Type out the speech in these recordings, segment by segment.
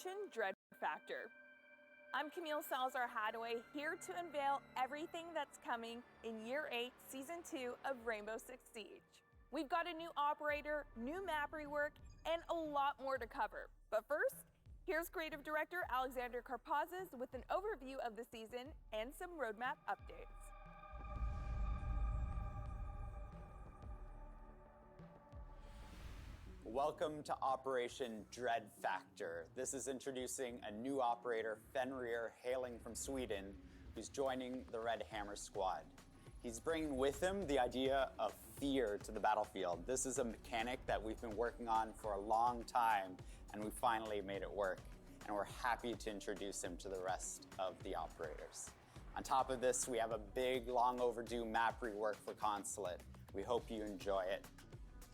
Operation Dread Factor. I'm Camille Salazar-Hadaway, here to unveil everything that's coming in Year 8, Season 2 of Rainbow Six Siege. We've got a new operator, new map rework, and a lot more to cover. But first, here's Creative Director Alexander Karpazis with an overview of the season and some roadmap updates. Welcome to Operation Dread Factor. This is introducing a new operator, Fenrir, hailing from Sweden, who's joining the Red Hammer squad. He's bringing with him the idea of fear to the battlefield. This is a mechanic that we've been working on for a long time, and we finally made it work. And we're happy to introduce him to the rest of the operators. On top of this, we have a big, long overdue map rework for Consulate. We hope you enjoy it.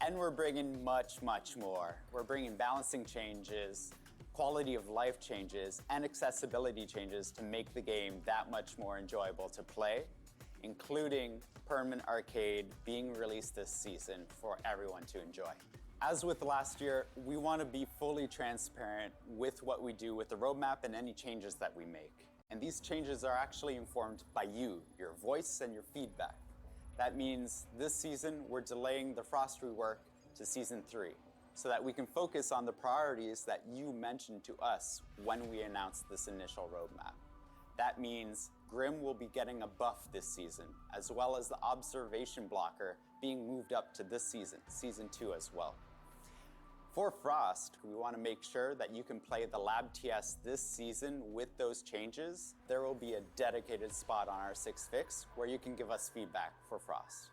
And we're bringing much, much more. We're bringing balancing changes, quality of life changes, and accessibility changes to make the game that much more enjoyable to play, including Permanent Arcade being released this season for everyone to enjoy. As with last year, we want to be fully transparent with what we do with the roadmap and any changes that we make. And these changes are actually informed by you, your voice, and your feedback. That means this season, we're delaying the Frost rework to Season 3 so that we can focus on the priorities that you mentioned to us when we announced this initial roadmap. That means Grim will be getting a buff this season, as well as the Observation Blocker being moved up to this season, Season 2 as well. For Frost, we want to make sure that you can play the Lab TS this season with those changes. There will be a dedicated spot on our 6 Fix where you can give us feedback for Frost.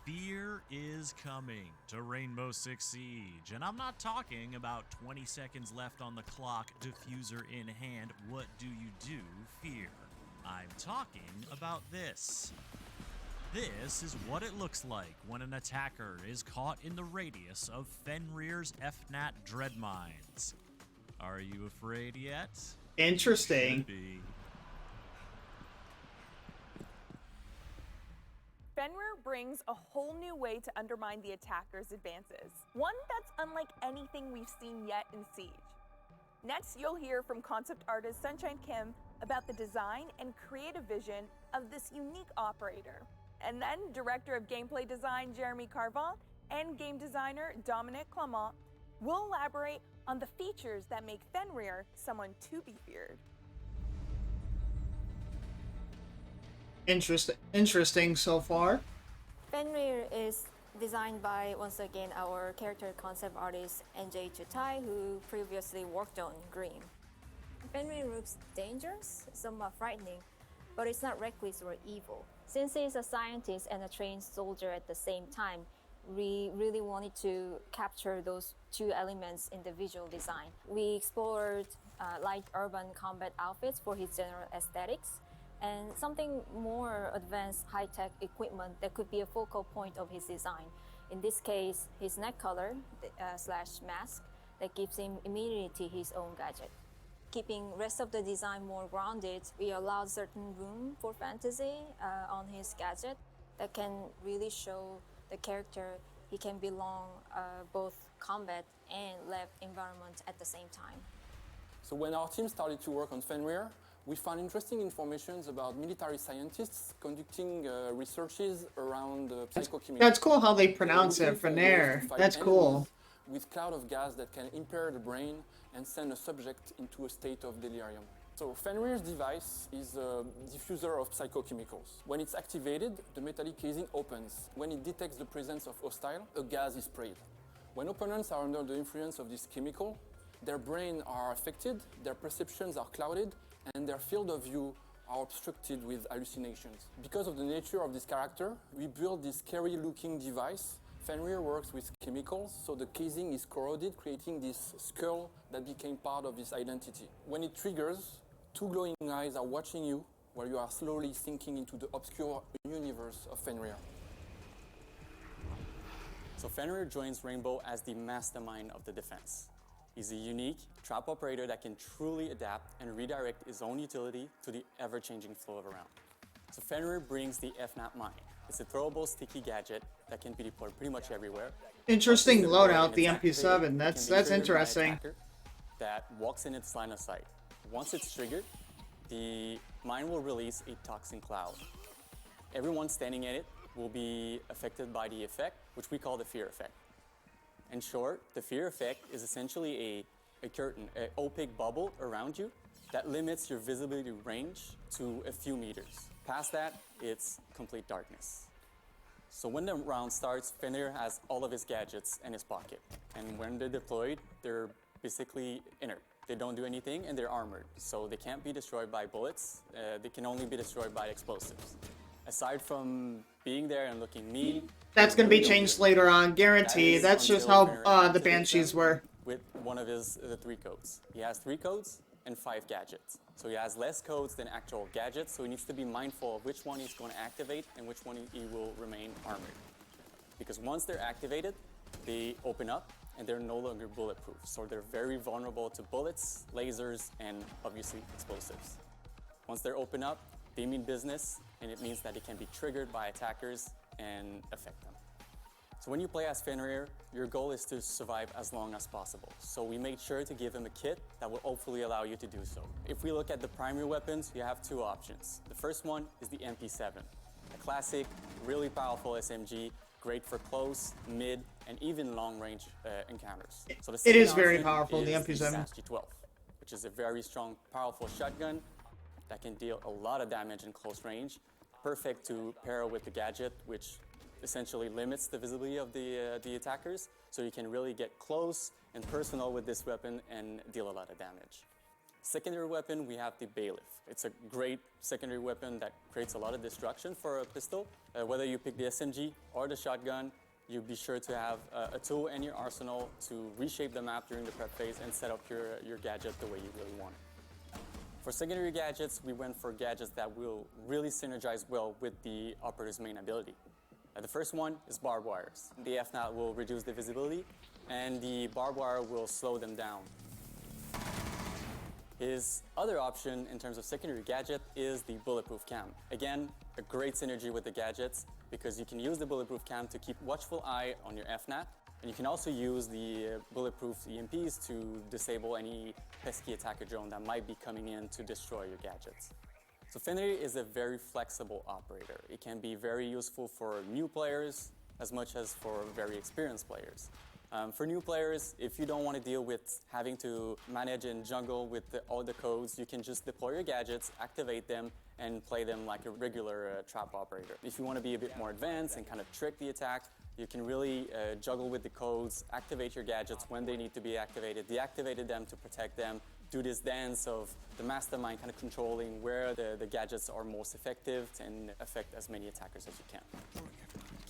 Fear is coming to Rainbow Six Siege, and I'm not talking about 20 seconds left on the clock, diffuser in hand, what do you do, fear. I'm talking about this. This is what it looks like when an attacker is caught in the radius of Fenrir's FNAT Dread Mines. Are you afraid yet? Interesting. Should be. Fenrir brings a whole new way to undermine the attacker's advances, one that's unlike anything we've seen yet in Siege. Next, you'll hear from concept artist Sunshine Kim about the design and creative vision of this unique operator. And then Director of Gameplay Design Jeremy Carvant and Game Designer Dominic Clement will elaborate on the features that make Fenrir someone to be feared. Interesting so far. Fenrir is designed by, once again, our character concept artist NJ Chutai, who previously worked on Grim. Fenrir looks dangerous, somewhat frightening, but it's not reckless or evil. Since he's a scientist and a trained soldier at the same time, we really wanted to capture those two elements in the visual design. We explored light urban combat outfits for his general aesthetics, and something more advanced high-tech equipment that could be a focal point of his design. In this case, his neck collar slash mask that gives him immunity to his own gadget. Keeping rest of the design more grounded, we allowed certain room for fantasy on his gadget that can really show the character he can belong both combat and lab environment at the same time. So when our team started to work on Fenrir, we found interesting information about military scientists conducting researches around psychochemicals. That's cool how they pronounce it, Fenrir. That's cool. With cloud of gas that can impair the brain and send a subject into a state of delirium. So Fenrir's device is a diffuser of psychochemicals. When it's activated, the metallic casing opens. When it detects the presence of hostile, a gas is sprayed. When opponents are under the influence of this chemical, their brain are affected, their perceptions are clouded, and their field of view are obstructed with hallucinations. Because of the nature of this character, we built this scary-looking device. Fenrir works with chemicals, so the casing is corroded, creating this skull that became part of his identity. When it triggers, two glowing eyes are watching you while you are slowly sinking into the obscure universe of Fenrir. So Fenrir joins Rainbow as the mastermind of the defense. He's a unique trap operator that can truly adapt and redirect his own utility to the ever-changing flow of a round. So Fenrir brings the FNAT Mine. It's a throwable sticky gadget that can be deployed pretty much everywhere. Interesting loadout, the MP7. That's interesting. that walks in its line of sight. Once it's triggered, the mine will release a toxin cloud. Everyone standing in it will be affected by the effect, which we call the fear effect. In short, the fear effect is essentially a curtain, an opaque bubble around you that limits your visibility range to a few meters. Past that, it's complete darkness. So when the round starts, Fenrir has all of his gadgets in his pocket. And when they're deployed, they're basically inert. They don't do anything and they're armored. So they can't be destroyed by bullets. They can only be destroyed by explosives. Aside from being there and looking mean, That's gonna be they don't do changed anything. later on, guaranteed. That That's is just until how Fenrir the activates Banshees them were. with one of the 3 codes. He has 3 codes and 5 gadgets. So he has less codes than actual gadgets, so he needs to be mindful of which one he's going to activate and which one he will remain armored. Because once they're activated, they open up and they're no longer bulletproof. So they're very vulnerable to bullets, lasers, and obviously explosives. Once they're open up, they mean business, and it means that they can be triggered by attackers and affect them. So when you play as Fenrir, your goal is to survive as long as possible. So we made sure to give him a kit that will hopefully allow you to do so. If we look at the primary weapons, you have 2 options. The first one is the MP7, a classic, really powerful SMG, great for close, mid, and even long-range encounters. So the It is second very option powerful, the is MP7. SASG-12, which is a very strong, powerful shotgun that can deal a lot of damage in close range, perfect to pair with the gadget, which essentially limits the visibility of the attackers, so you can really get close and personal with this weapon and deal a lot of damage. Secondary weapon, we have the Bailiff. It's a great secondary weapon that creates a lot of destruction for a pistol. Whether you pick the SMG or the shotgun, you be sure to have a tool in your arsenal to reshape the map during the prep phase and set up your gadget the way you really want it. For secondary gadgets, we went for gadgets that will really synergize well with the operator's main ability. The first one is barbed wires. The FNAT will reduce the visibility, and the barbed wire will slow them down. His other option in terms of secondary gadget is the bulletproof cam. Again, a great synergy with the gadgets because you can use the bulletproof cam to keep watchful eye on your FNAT, and you can also use the bulletproof EMPs to disable any pesky attacker drone that might be coming in to destroy your gadgets. So Fenrir is a very flexible operator. It can be very useful for new players as much as for very experienced players. For new players, if you don't want to deal with having to manage and jungle with all the codes, you can just deploy your gadgets, activate them, and play them like a regular trap operator. If you want to be a bit more advanced and kind of trick the attack, you can really juggle with the codes, activate your gadgets when they need to be activated, deactivated them to protect them, do this dance of the mastermind kind of controlling where the gadgets are most effective and affect as many attackers as you can.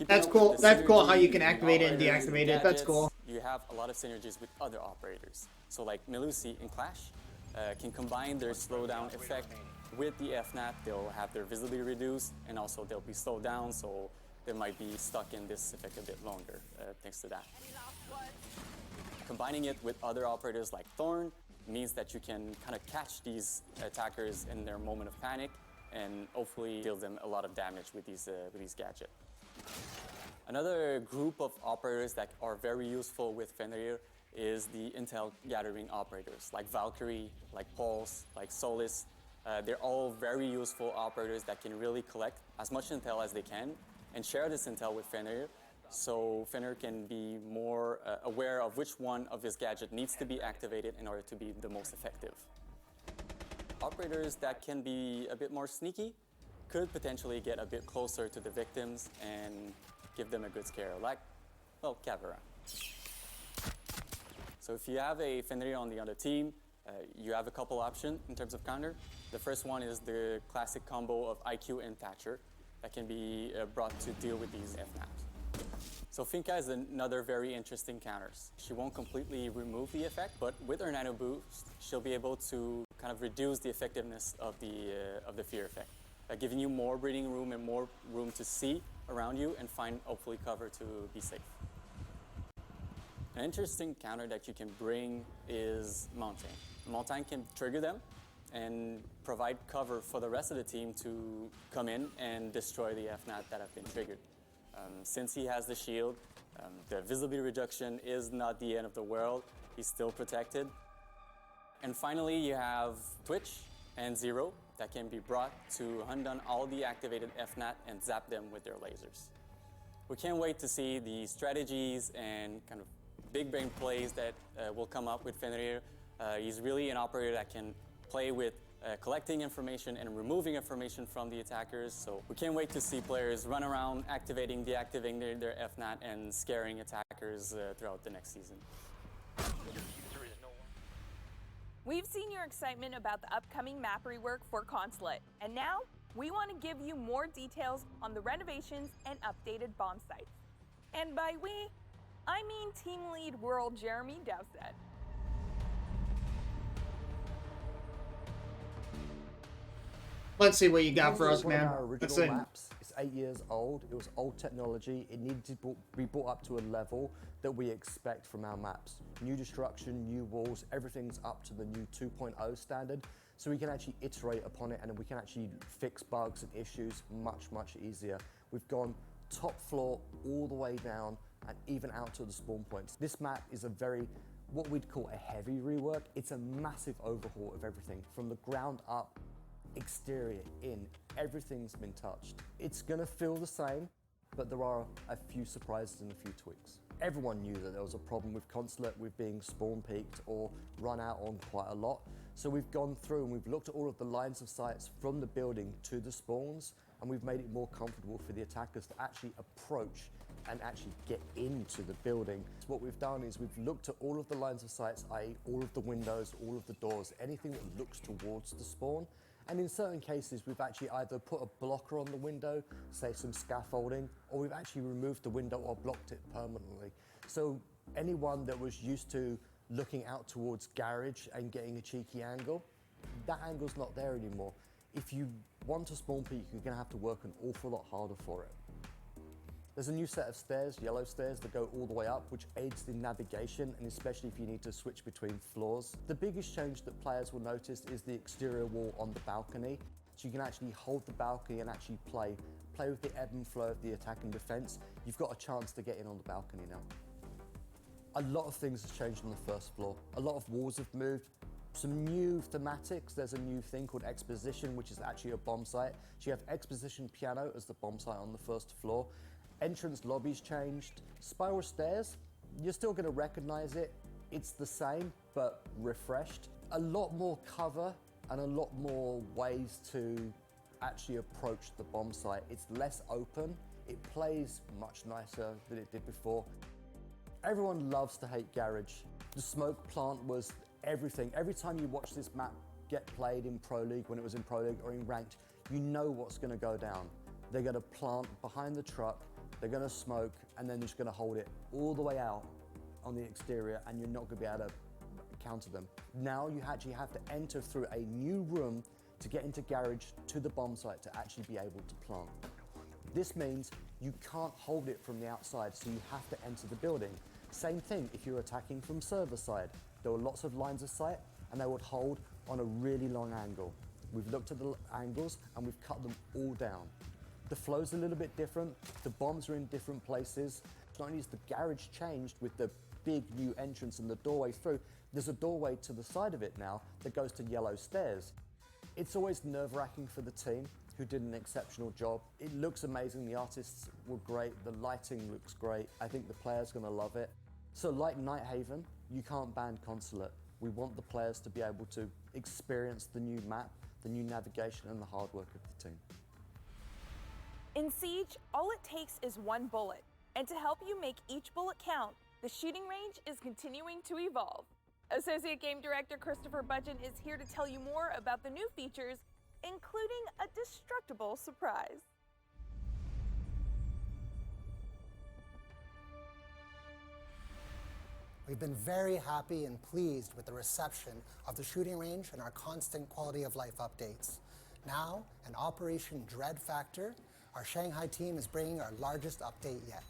That's cool. That's cool how you can activate it and deactivate it. That's cool. You have a lot of synergies with other operators. So like Melusi in Clash can combine their slowdown effect with the FNAT. They'll have their visibility reduced and also they'll be slowed down, so they might be stuck in this effect a bit longer thanks to that. Combining it with other operators like Thorn means that you can kind of catch these attackers in their moment of panic and hopefully deal them a lot of damage with these gadgets. Another group of operators that are very useful with Fenrir is the intel gathering operators, like Valkyrie, like Pulse, like Solis. They're all very useful operators that can really collect as much intel as they can and share this intel with Fenrir, so Fenrir can be more aware of which one of his gadget needs to be activated in order to be the most effective. Operators that can be a bit more sneaky could potentially get a bit closer to the victims and give them a good scare, like, well, Kavera. So if you have a Fenrir on the other team, you have a couple options in terms of counter. The first one is the classic combo of IQ and Thatcher that can be brought to deal with these FNAPs. So Finka is another very interesting counter. She won't completely remove the effect, but with her nano boost, she'll be able to kind of reduce the effectiveness of the fear effect, giving you more breathing room and more room to see around you and find hopefully cover to be safe. An interesting counter that you can bring is Mountain. Mountain can trigger them and provide cover for the rest of the team to come in and destroy the FNAT that have been triggered. Since he has the shield, the visibility reduction is not the end of the world. He's still protected. And finally, you have Twitch and Zero that can be brought to hunt down all the activated FNAT and zap them with their lasers. We can't wait to see the strategies and kind of big brain plays that will come up with Fenrir. He's really an operator that can play with collecting information and removing information from the attackers. So we can't wait to see players run around, activating, deactivating their FNAT and scaring attackers throughout the next season. We've seen your excitement about the upcoming map rework for Consulate, and now we want to give you more details on the renovations and updated bomb sites. And by we, I mean Team Lead World Jeremy Dowsett. Let's see what you got for us, One of man. our Let's original see. maps. It's 8 years old. It was old technology. It needed to be brought up to a level that we expect from our maps. New destruction, new walls, everything's up to the new 2.0 standard. So we can actually iterate upon it and we can actually fix bugs and issues much, much easier. We've gone top floor all the way down and even out to the spawn points. This map is a very, what we'd call a heavy rework. It's a massive overhaul of everything from the ground up. Exterior, in, everything's been touched. It's gonna feel the same, but there are a few surprises and a few tweaks. Everyone knew that there was a problem with Consulate with being spawn peaked or run out on quite a lot. So we've gone through and we've looked at all of the lines of sights from the building to the spawns, and we've made it more comfortable for the attackers to actually approach and actually get into the building. So what we've done is we've looked at all of the lines of sights, i.e. all of the windows, all of the doors, anything that looks towards the spawn. And in certain cases, we've actually either put a blocker on the window, say some scaffolding, or we've actually removed the window or blocked it permanently. So anyone that was used to looking out towards garage and getting a cheeky angle, that angle's not there anymore. If you want to spawn peak, you're gonna have to work an awful lot harder for it. There's a new set of stairs, yellow stairs, that go all the way up, which aids in navigation, and especially if you need to switch between floors. The biggest change that players will notice is the exterior wall on the balcony. So you can actually hold the balcony and actually play with the ebb and flow of the attack and defense. You've got a chance to get in on the balcony now. A lot of things have changed on the first floor. A lot of walls have moved. Some new thematics. There's a new thing called Exposition, which is actually a bomb site. So you have Exposition Piano as the bomb site on the first floor. Entrance lobbies changed. Spiral stairs, you're still gonna recognize it. It's the same, but refreshed. A lot more cover and a lot more ways to actually approach the bomb site. It's less open. It plays much nicer than it did before. Everyone loves to hate Garage. The smoke plant was everything. Every time you watch this map get played in Pro League, when it was in Pro League or in Ranked, you know what's gonna go down. They're gonna plant behind the truck, they're gonna smoke, and then they're just gonna hold it all the way out on the exterior, and you're not gonna be able to counter them. Now you actually have to enter through a new room to get into Garage to the bomb site to actually be able to plant. This means you can't hold it from the outside, so you have to enter the building. Same thing if you're attacking from server side. There were lots of lines of sight, and they would hold on a really long angle. We've looked at the angles, and we've cut them all down. The flow's a little bit different. The bombs are in different places. Not only is the Garage changed with the big new entrance and the doorway through, there's a doorway to the side of it now that goes to yellow stairs. It's always nerve-wracking for the team, who did an exceptional job. It looks amazing, the artists were great, the lighting looks great. I think the players gonna love it. So like Nighthaven, you can't ban Consulate. We want the players to be able to experience the new map, the new navigation, and the hard work of the team. In Siege, all it takes is one bullet. And to help you make each bullet count, the shooting range is continuing to evolve. Associate Game Director Christopher Budgeon is here to tell you more about the new features, including a destructible surprise. We've been very happy and pleased with the reception of the shooting range and our constant quality of life updates. Now, in Operation Dread Factor, our Shanghai team is bringing our largest update yet.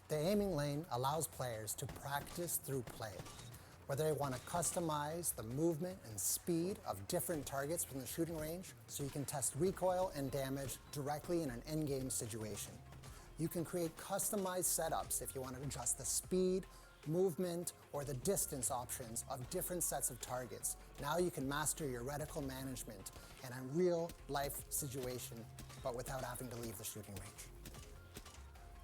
The aiming lane allows players to practice through play. Whether they want to customize the movement and speed of different targets from the shooting range, so you can test recoil and damage directly in an in-game situation. You can create customized setups if you want to adjust the speed, movement, or the distance options of different sets of targets. Now you can master your reticle management in a real-life situation, but without having to leave the shooting range.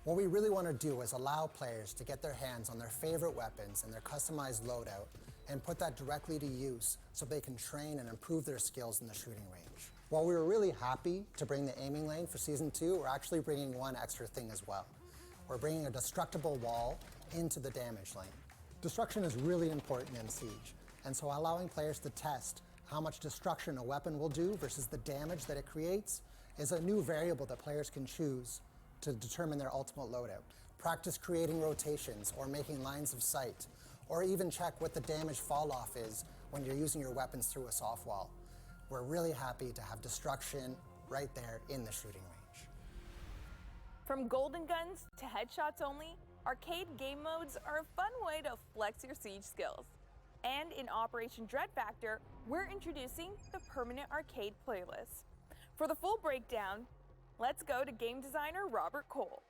What we really want to do is allow players to get their hands on their favorite weapons and their customized loadout and put that directly to use so they can train and improve their skills in the shooting range. While we were really happy to bring the aiming lane for Season 2, we're actually bringing one extra thing as well. We're bringing a destructible wall into the damage lane. Destruction is really important in Siege, and so allowing players to test how much destruction a weapon will do versus the damage that it creates is a new variable that players can choose to determine their ultimate loadout. Practice creating rotations or making lines of sight, or even check what the damage fall off is when you're using your weapons through a soft wall. We're really happy to have destruction right there in the shooting range. From golden guns to headshots only, arcade game modes are a fun way to flex your Siege skills. And in Operation Dread Factor, we're introducing the Permanent Arcade playlist. For the full breakdown, let's go to game designer Robert Cole.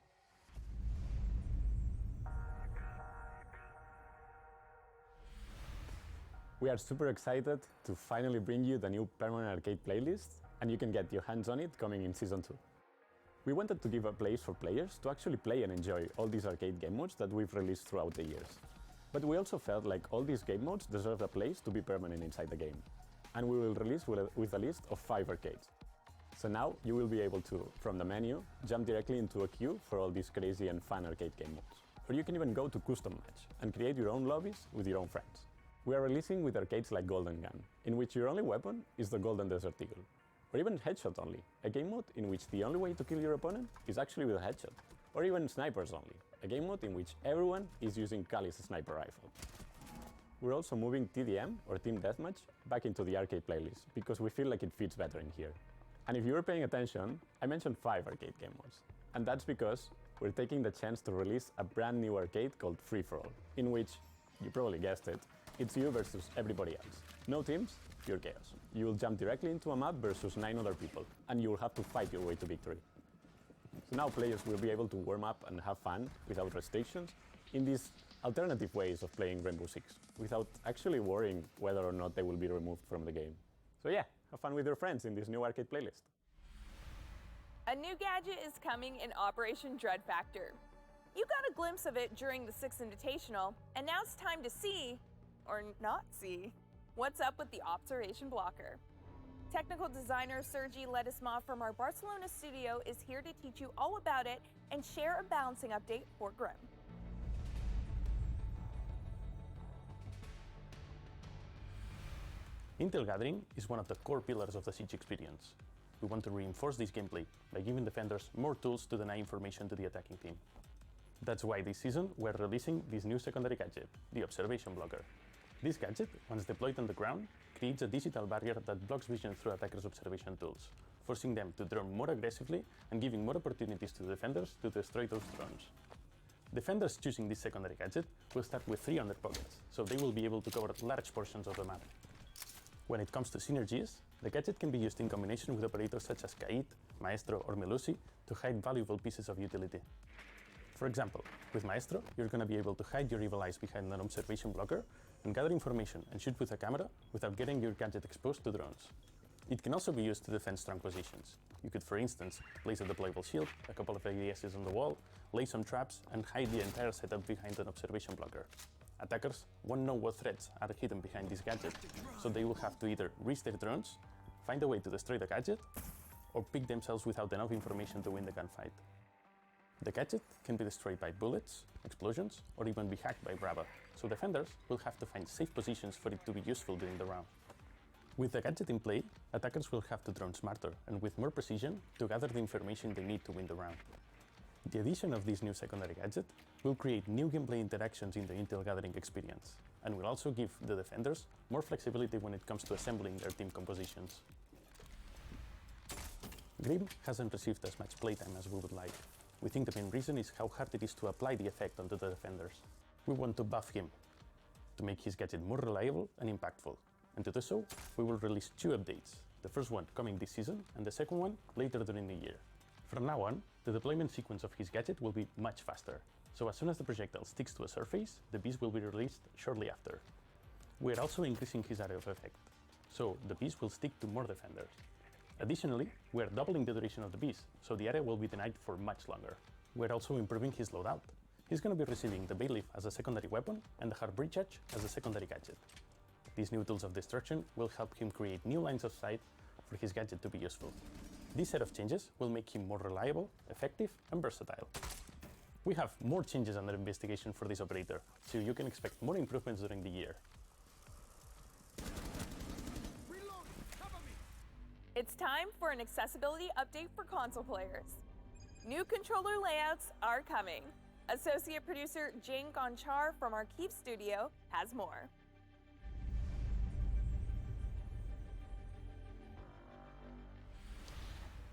We are super excited to finally bring you the new Permanent Arcade playlist, and you can get your hands on it coming in Season 2. We wanted to give a place for players to actually play and enjoy all these arcade game modes that we've released throughout the years. But we also felt like all these game modes deserve a place to be permanent inside the game. And we will release with a list of 5 arcades. So now you will be able to, from the menu, jump directly into a queue for all these crazy and fun arcade game modes. Or you can even go to Custom Match and create your own lobbies with your own friends. We are releasing with arcades like Golden Gun, in which your only weapon is the Golden Desert Eagle. Or even Headshot Only, a game mode in which the only way to kill your opponent is actually with a headshot. Or even Snipers Only, a game mode in which everyone is using Kali's sniper rifle. We're also moving TDM, or Team Deathmatch, back into the arcade playlist, because we feel like it fits better in here. And if you were paying attention, I mentioned 5 arcade game modes. And that's because we're taking the chance to release a brand new arcade called Free For All, in which, you probably guessed it, it's you versus everybody else. No teams, pure chaos. You will jump directly into a map versus 9 other people, and you will have to fight your way to victory. So now players will be able to warm up and have fun without restrictions in these alternative ways of playing Rainbow Six, without actually worrying whether or not they will be removed from the game. So yeah, have fun with your friends in this new arcade playlist. A new gadget is coming in Operation Dread Factor. You got a glimpse of it during the 6th Invitational, and now it's time to see, or not see, what's up with the Observation Blocker. Technical designer Sergi Ledesma from our Barcelona studio is here to teach you all about it and share a balancing update for Grim. Intel Gathering is one of the core pillars of the Siege experience. We want to reinforce this gameplay by giving defenders more tools to deny information to the attacking team. That's why this season we're releasing this new secondary gadget, the Observation Blocker. This gadget, once deployed on the ground, creates a digital barrier that blocks vision through attackers' observation tools, forcing them to drone more aggressively and giving more opportunities to defenders to destroy those drones. Defenders choosing this secondary gadget will start with 3 under pockets, so they will be able to cover large portions of the map. When it comes to synergies, the gadget can be used in combination with operators such as Kaid, Maestro, or Melusi to hide valuable pieces of utility. For example, with Maestro, you're going to be able to hide your evil eyes behind an observation blocker and gather information and shoot with a camera without getting your gadget exposed to drones. It can also be used to defend strong positions. You could, for instance, place a deployable shield, a couple of ADSs on the wall, lay some traps, and hide the entire setup behind an observation blocker. Attackers won't know what threats are hidden behind this gadget, so they will have to either reach their drones, find a way to destroy the gadget, or pick themselves without enough information to win the gunfight. The gadget can be destroyed by bullets, explosions, or even be hacked by Brava, so defenders will have to find safe positions for it to be useful during the round. With the gadget in play, attackers will have to drone smarter and with more precision to gather the information they need to win the round. The addition of this new secondary gadget will create new gameplay interactions in the Intel Gathering experience, and will also give the defenders more flexibility when it comes to assembling their team compositions. Grim hasn't received as much playtime as we would like. We think the main reason is how hard it is to apply the effect onto the defenders. We want to buff him, to make his gadget more reliable and impactful. And to do so, we will release 2 updates, the first one coming this season and the second one later during the year. From now on, The deployment sequence of his gadget will be much faster, so as soon as the projectile sticks to a surface, the beast will be released shortly after. We're also increasing his area of effect, so the beast will stick to more defenders. Additionally, we're doubling the duration of the beast, so the area will be denied for much longer. We're also improving his loadout. He's going to be receiving the Bayleaf as a secondary weapon and the Hard Breachage as a secondary gadget. These new tools of destruction will help him create new lines of sight for his gadget to be useful. This set of changes will make him more reliable, effective, and versatile. We have more changes under investigation for this operator, so you can expect more improvements during the year. It's time for an accessibility update for console players. New controller layouts are coming. Associate producer Jane Gonchar from our Keep Studio has more.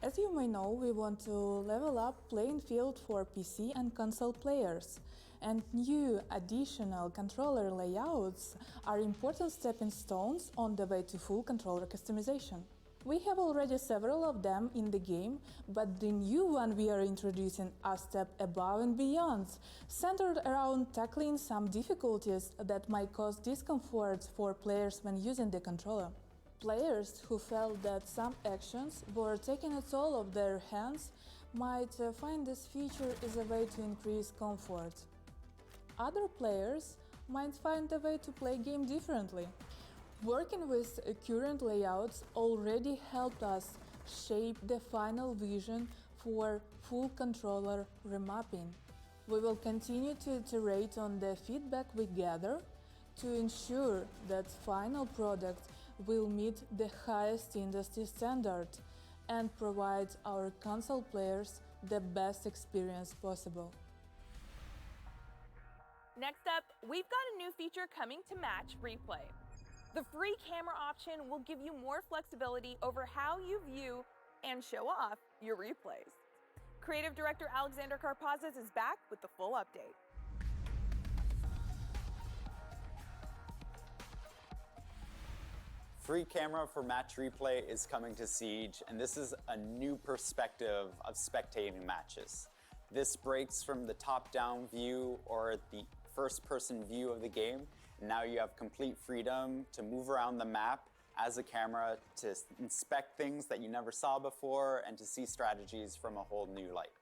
As you may know, we want to level up playing field for PC and console players, and new additional controller layouts are important stepping stones on the way to full controller customization. We have already several of them in the game, but the new one we are introducing are a step above and beyond, centered around tackling some difficulties that might cause discomfort for players when using the controller. Players who felt that some actions were taking a toll of their hands might find this feature is a way to increase comfort. Other players might find a way to play game differently. Working with current layouts already helped us shape the final vision for full controller remapping. We will continue to iterate on the feedback we gather to ensure that final product will meet the highest industry standard and provide our console players the best experience possible. Next up, we've got a new feature coming to Match Replay. The free camera option will give you more flexibility over how you view and show off your replays. Creative director Alexander Karpazis is back with the full update. Free camera for Match Replay is coming to Siege, and this is a new perspective of spectating matches. This breaks from the top-down view or the first-person view of the game. Now you have complete freedom to move around the map as a camera, to inspect things that you never saw before, and to see strategies from a whole new light.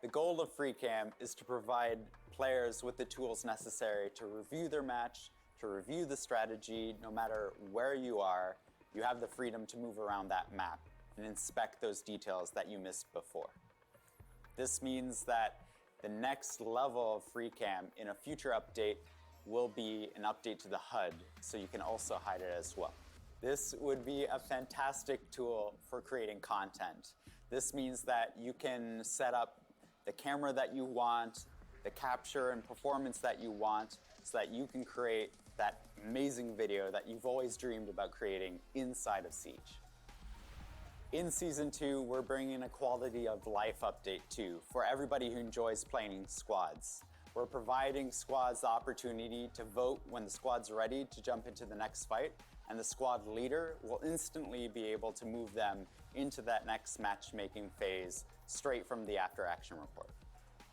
The goal of FreeCam is to provide players with the tools necessary to review their match, to review the strategy. No matter where you are, you have the freedom to move around that map and inspect those details that you missed before. This means that the next level of FreeCam in a future update will be an update to the HUD, so you can also hide it as well. This would be a fantastic tool for creating content. This means that you can set up the camera that you want, the capture and performance that you want, so that you can create that amazing video that you've always dreamed about creating inside of Siege. In Season 2, we're bringing a quality of life update too, for everybody who enjoys playing squads. We're providing squads the opportunity to vote when the squad's ready to jump into the next fight, and the squad leader will instantly be able to move them into that next matchmaking phase straight from the after-action report.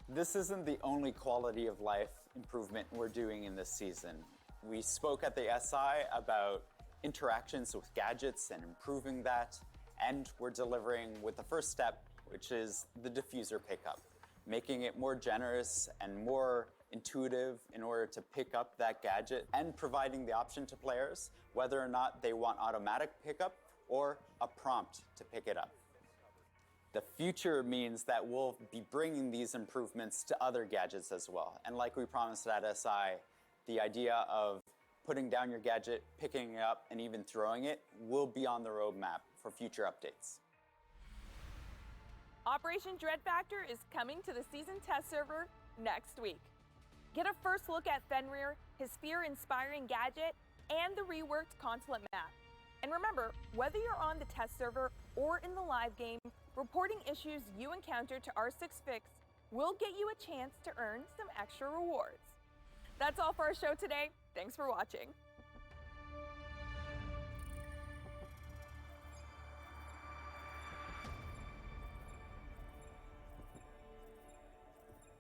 This isn't the only quality of life improvement we're doing in this season. We spoke at the SI about interactions with gadgets and improving that, and we're delivering with the first step, which is the diffuser pickup, making it more generous and more intuitive in order to pick up that gadget, and providing the option to players whether or not they want automatic pickup or a prompt to pick it up. The future means that we'll be bringing these improvements to other gadgets as well. And like we promised at SI, the idea of putting down your gadget, picking it up, and even throwing it will be on the roadmap for future updates. Operation Dread Factor is coming to the season test server next week. Get a first look at Fenrir, his fear-inspiring gadget, and the reworked consulate map. And remember, whether you're on the test server or in the live game, reporting issues you encounter to R6Fix will get you a chance to earn some extra rewards. That's all for our show today. Thanks for watching.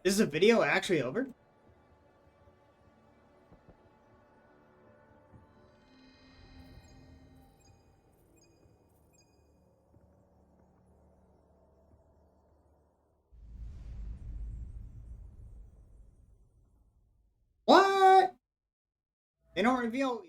Is the video actually over? What? They don't reveal